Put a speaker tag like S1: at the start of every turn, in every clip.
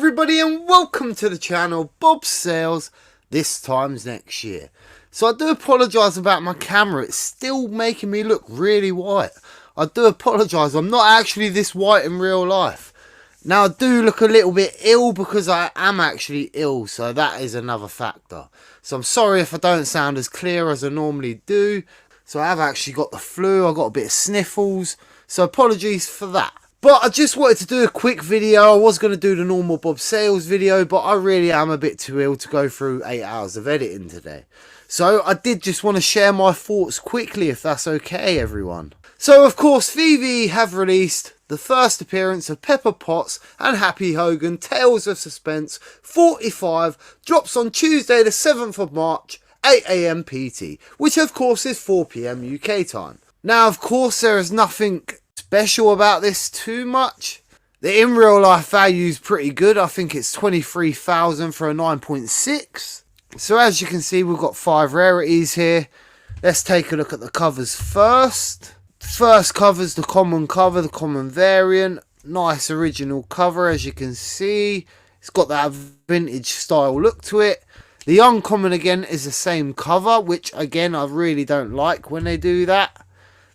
S1: everybody and welcome to the channel Bob Sales this time's next year. So I do apologise about my camera, it's still making me look really white. I do apologise, I'm not actually this white in real life. Now I do look a little bit ill because I am actually ill, so that is another factor. So I'm sorry if I don't sound as clear as I normally do. So I have actually got the flu, I got a bit of sniffles, so apologies for that. But I just wanted to do a quick video. I was going to do the normal Bob Sales video, but I really am a bit too ill to go through 8 hours of editing today. So I did just want to share my thoughts quickly, if that's okay, everyone. So of course, VeVe have released the first appearance of Pepper Potts and Happy Hogan, Tales of Suspense 45, drops on Tuesday the 7th of March, 8 AM PT, which of course is 4 PM UK time. Now of course there is nothing special about this too much. The in real life value is pretty good. I think it's 23,000 for a 9.6. So as you can see, we've got 5 rarities here. Let's take a look at the covers first. First cover's the common cover, the common variant. Nice original cover, as you can see. It's got that vintage style look to it. The uncommon again is the same cover, which again I really don't like when they do that.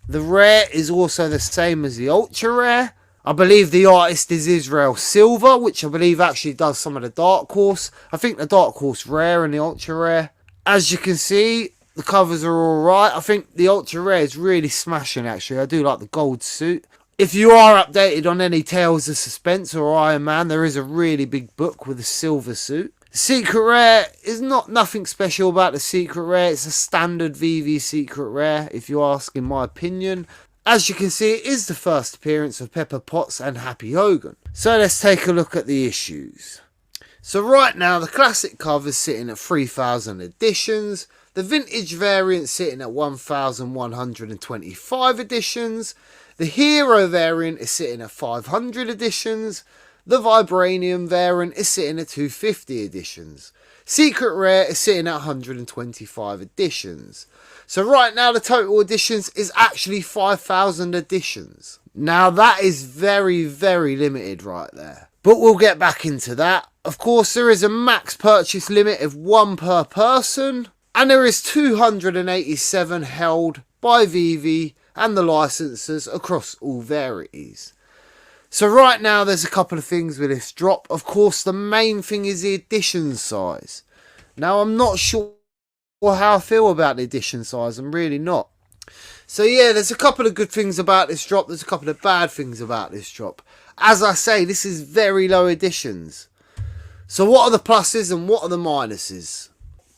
S1: The rare is also the same as the ultra rare. I believe the artist is Israel Silver, which I believe actually does some of the Dark Horse. I think the Dark Horse rare and the ultra rare. As you can see, the covers are alright. I think the ultra rare is really smashing actually. I do like the gold suit. If you are updated on any Tales of Suspense or Iron Man, there is a really big book with a silver suit. Secret rare is nothing special about the secret rare. It's a standard VeVe secret rare, if you ask in my opinion. As you can see, it is the first appearance of Pepper Potts and Happy Hogan. So let's take a look at the issues. So right now, the classic cover is sitting at 3,000 editions. The vintage variant sitting at 1,125 editions. The hero variant is sitting at 500 editions. The Vibranium variant is sitting at 250 editions. Secret Rare is sitting at 125 editions. So right now the total editions is actually 5,000 editions. Now that is very, very limited right there. But we'll get back into that. Of course there is a max purchase limit of 1 per person. And there is 287 held by VeVe and the licensors across all varieties. So right now there's a couple of things with this drop. Of course the main thing is the edition size. Now I'm not sure how I feel about the edition size. I'm really not. So yeah, there's a couple of good things about this drop. There's a couple of bad things about this drop. As I say, this is very low editions. So what are the pluses and what are the minuses?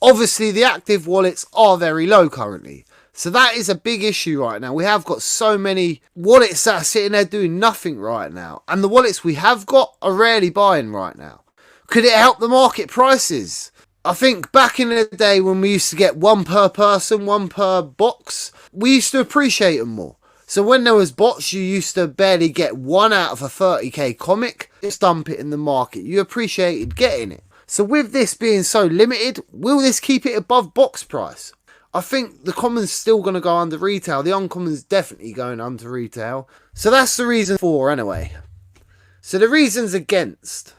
S1: Obviously the active wallets are very low currently. So that is a big issue right now. We have got so many wallets that are sitting there doing nothing right now. And the wallets we have got are rarely buying right now. Could it help the market prices? I think back in the day when we used to get 1 per person, 1 per box, we used to appreciate them more. So when there was bots, you used to barely get 1 out of a 30k comic. Just dump it in the market. You appreciated getting it. So with this being so limited, will this keep it above box price? I think the common's still going to go under retail. The uncommon's definitely going under retail. So that's the reason for anyway. So the reasons against.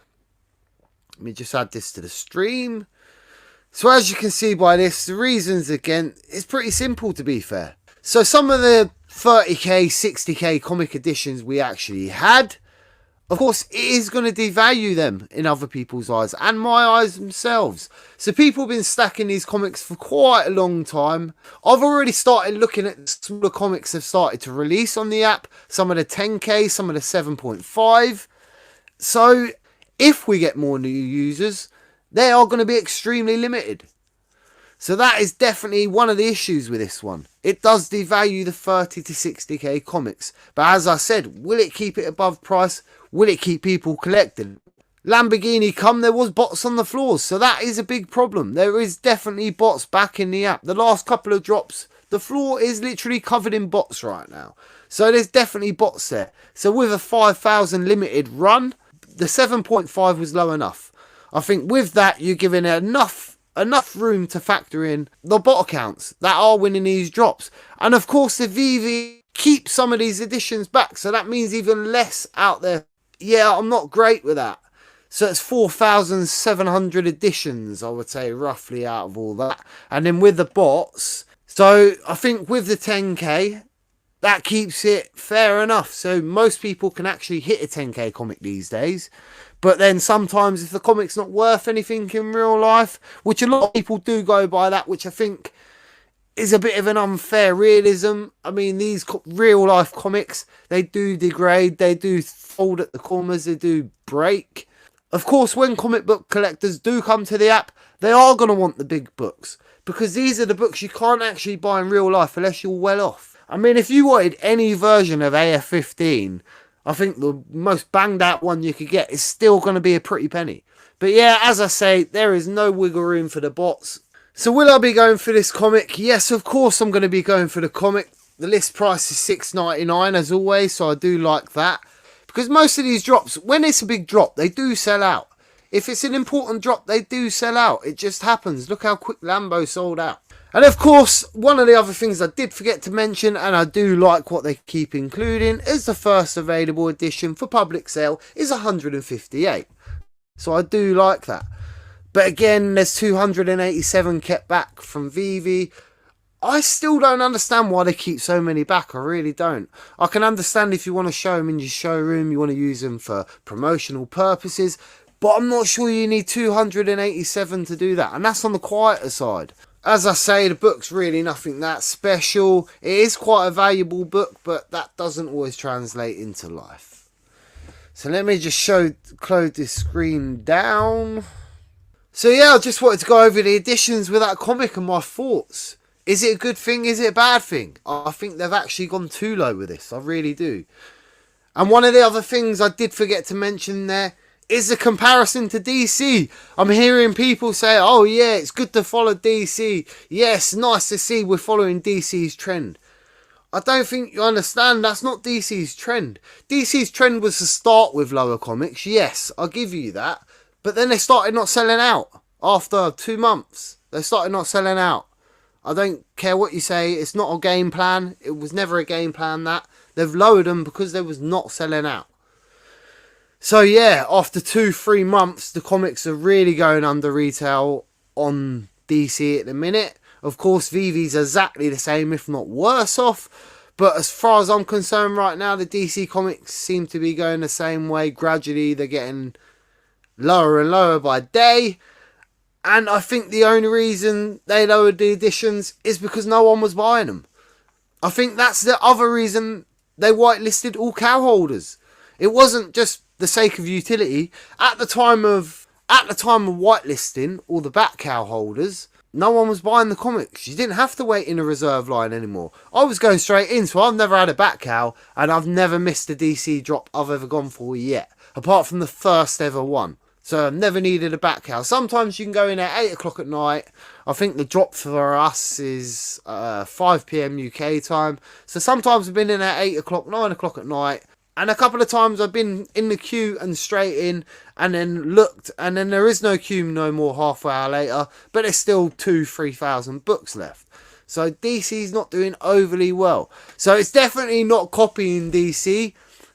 S1: Let me just add this to the stream. So as you can see by this, the reasons against is pretty simple to be fair. So some of the 30k, 60k comic editions we actually had, of course, it is going to devalue them in other people's eyes and my eyes themselves. So people have been stacking these comics for quite a long time. I've already started looking at the smaller comics that have started to release on the app. Some of the 10k, some of the 7.5. So if we get more new users, they are going to be extremely limited. So that is definitely one of the issues with this one. It does devalue the 30 to 60k comics. But as I said, will it keep it above price? Will it keep people collecting? Lamborghini come, there was bots on the floors. So that is a big problem. There is definitely bots back in the app. The last couple of drops, the floor is literally covered in bots right now. So there's definitely bots there. So with a 5,000 limited run, the 7.5 was low enough. I think with that, you're giving enough room to factor in the bot accounts that are winning these drops. And of course, the VeVe keep some of these editions back. So that means even less out there. Yeah, I'm not great with that. So it's 4,700 editions, I would say, roughly, out of all that. And then with the bots, so I think with the 10k, that keeps it fair enough. So most people can actually hit a 10k comic these days. But then sometimes if the comic's not worth anything in real life, which a lot of people do go by that, which I think is a bit of an unfair realism. I mean, these real life comics, they do degrade, they do fold at the corners, they do break. Of course, when comic book collectors do come to the app, they are going to want the big books, because these are the books you can't actually buy in real life unless you're well off. I mean, if you wanted any version of AF15, I think the most banged out one you could get is still going to be a pretty penny. But yeah, as I say, there is no wiggle room for the bots. So will I be going for this comic? Yes, of course I'm going to be going for the comic. The list price is $6.99 as always, so I do like that. Because most of these drops, when it's a big drop, they do sell out. If it's an important drop, they do sell out. It just happens. Look how quick Lambo sold out. And of course, one of the other things I did forget to mention, and I do like what they keep including, is the first available edition for public sale is 158. So I do like that. But again, there's 287 kept back from VeVe. I still don't understand why they keep so many back. I really don't. I can understand if you want to show them in your showroom, you want to use them for promotional purposes, but I'm not sure you need 287 to do that. And that's on the quieter side. As I say, the book's really nothing that special. It is quite a valuable book, but that doesn't always translate into life. So let me just close this screen down. So yeah, I just wanted to go over the editions with that comic and my thoughts. Is it a good thing? Is it a bad thing? I think they've actually gone too low with this. I really do. And one of the other things I did forget to mention there is the comparison to DC. I'm hearing people say, oh yeah, it's good to follow DC. Yes, nice to see we're following DC's trend. I don't think you understand. That's not DC's trend. DC's trend was to start with lower comics. Yes, I'll give you that. But then they started not selling out. After 2 months, they started not selling out. I don't care what you say. It's not a game plan. It was never a game plan that. They've lowered them because they was not selling out. So yeah, after 2-3 months, the comics are really going under retail on DC at the minute. Of course, VeVe's exactly the same, if not worse off. But as far as I'm concerned right now, the DC comics seem to be going the same way. Gradually, they're getting lower and lower by day. And I think the only reason they lowered the editions is because no one was buying them. I think that's the other reason they whitelisted all cow holders. It wasn't just the sake of utility. At the time of whitelisting all the back cow holders, no one was buying the comics. You didn't have to wait in a reserve line anymore. I was going straight in, so I've never had a back cow, and I've never missed a DC drop I've ever gone for yet, apart from the first ever one. So I've never needed a back cow. Sometimes you can go in at 8 o'clock at night. I think the drop for us is 5 PM UK time. So sometimes I've been in at 8 o'clock, 9 o'clock at night. And a couple of times I've been in the queue and straight in and then looked. And then there is no queue no more half an hour later. But there's still 2,000-3,000 books left. So DC's not doing overly well. So it's definitely not copying DC.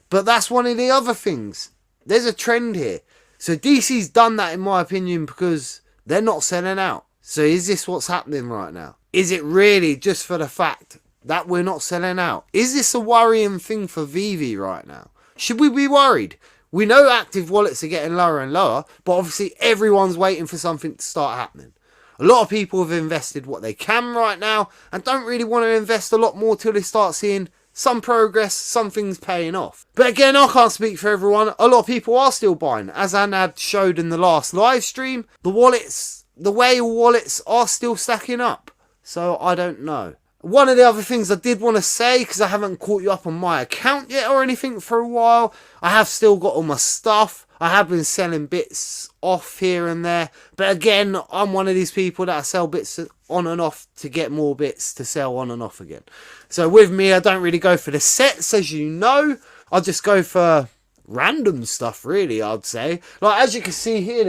S1: But that's one of the other things. There's a trend here. So DC's done that in my opinion because they're not selling out. So is this what's happening right now? Is it really just for the fact that we're not selling out? Is this a worrying thing for VeVe right now? Should we be worried? We know active wallets are getting lower and lower, but obviously everyone's waiting for something to start happening. A lot of people have invested what they can right now and don't really want to invest a lot more till they start seeing some progress, something's paying off. But again, I can't speak for everyone. A lot of people are still buying. As Anad showed in the last live stream, the whale wallets are still stacking up. So I don't know. One of the other things I did want to say, because I haven't caught you up on my account yet or anything for a while, I have still got all my stuff. I have been selling bits off here and there. But again, I'm one of these people that I sell bits on and off to get more bits to sell on and off again. So with me, I don't really go for the sets, as you know. I just go for random stuff, really, I'd say. Like, as you can see here,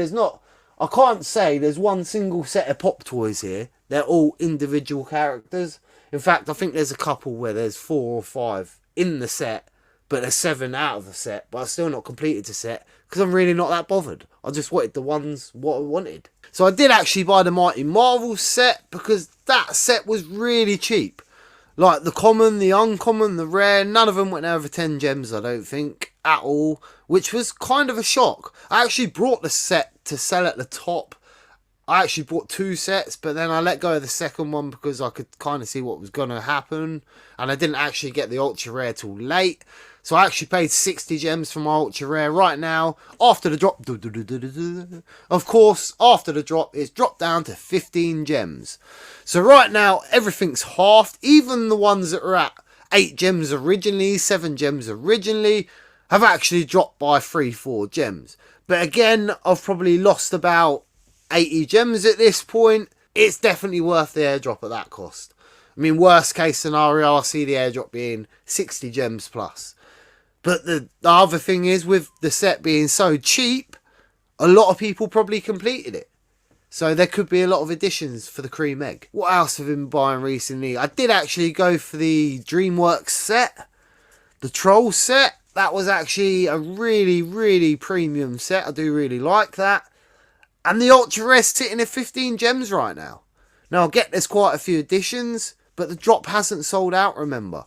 S1: I can't say there's one single set of Pop Toys here. They're all individual characters. In fact, I think there's a couple where there's 4 or 5 in the set, but there's 7 out of the set. But I've still not completed the set because I'm really not that bothered. I just wanted the ones what I wanted. So I did actually buy the Mighty Marvel set because that set was really cheap. Like the common, the uncommon, the rare, none of them went over 10 gems, I don't think, at all, which was kind of a shock. I actually brought the set to sell at the top. I actually bought 2 sets, but then I let go of the second one because I could kind of see what was going to happen. And I didn't actually get the ultra rare till late. So I actually paid 60 gems for my ultra rare right now. After the drop, of course, after the drop, it's dropped down to 15 gems. So right now, everything's halved. Even the ones that were at 8 gems originally, 7 gems originally, have actually dropped by 3-4 gems. But again, I've probably lost about 80 gems at this point. It's definitely worth the airdrop at that cost. I mean, worst case scenario, I see the airdrop being 60 gems plus. But the other thing is, with the set being so cheap, a lot of people probably completed it. So there could be a lot of additions for the cream egg. What else have I been buying recently? I did actually go for the DreamWorks set. The Troll set. That was actually a really, really premium set. I do really like that. And the Ultra Rare sitting at 15 gems right now. Now I get there's quite a few additions, but the drop hasn't sold out, remember.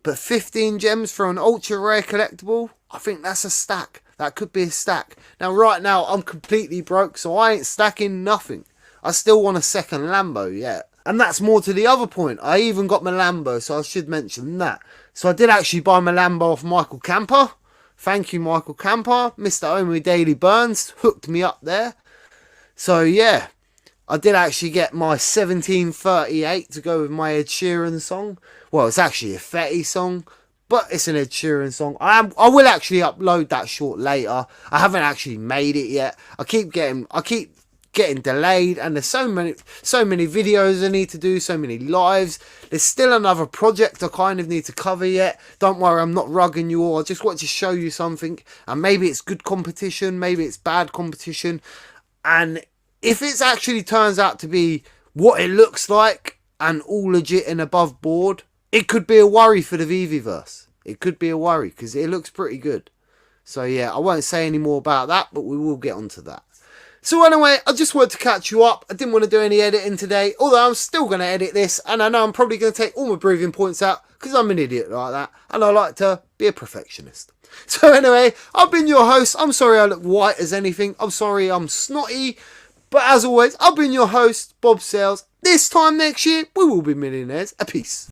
S1: But 15 gems for an ultra rare collectible, I think that's a stack. That could be a stack. Now, right now, I'm completely broke, so I ain't stacking nothing. I still want a second Lambo yet. And that's more to the other point. I even got my Lambo, so I should mention that. So I did actually buy my Lambo off Michael Camper. Thank you, Michael Camper. Mr. Omi Daily Burns hooked me up there. So, yeah. I did actually get my 1738 to go with my Ed Sheeran song. Well, it's actually a Fetty song, but it's an Ed Sheeran song. I will actually upload that short later. I haven't actually made it yet. I keep getting delayed, and there's so many videos I need to do, so many lives. There's still another project I kind of need to cover yet. Don't worry, I'm not rugging you all. I just want to show you something, and maybe it's good competition, maybe it's bad competition, and if it actually turns out to be what it looks like and all legit and above board, it could be a worry for the VeVe-verse. It could be a worry because it looks pretty good. So yeah, I won't say any more about that, but we will get onto that. So anyway, I just wanted to catch you up. I didn't want to do any editing today, although I'm still going to edit this, and I know I'm probably going to take all my breathing points out because I'm an idiot like that, and I like to be a perfectionist. So anyway, I've been your host. I'm sorry I look white as anything. I'm sorry I'm snotty. But as always, I've been your host, Bob Sales. This time next year, we will be millionaires. A peace.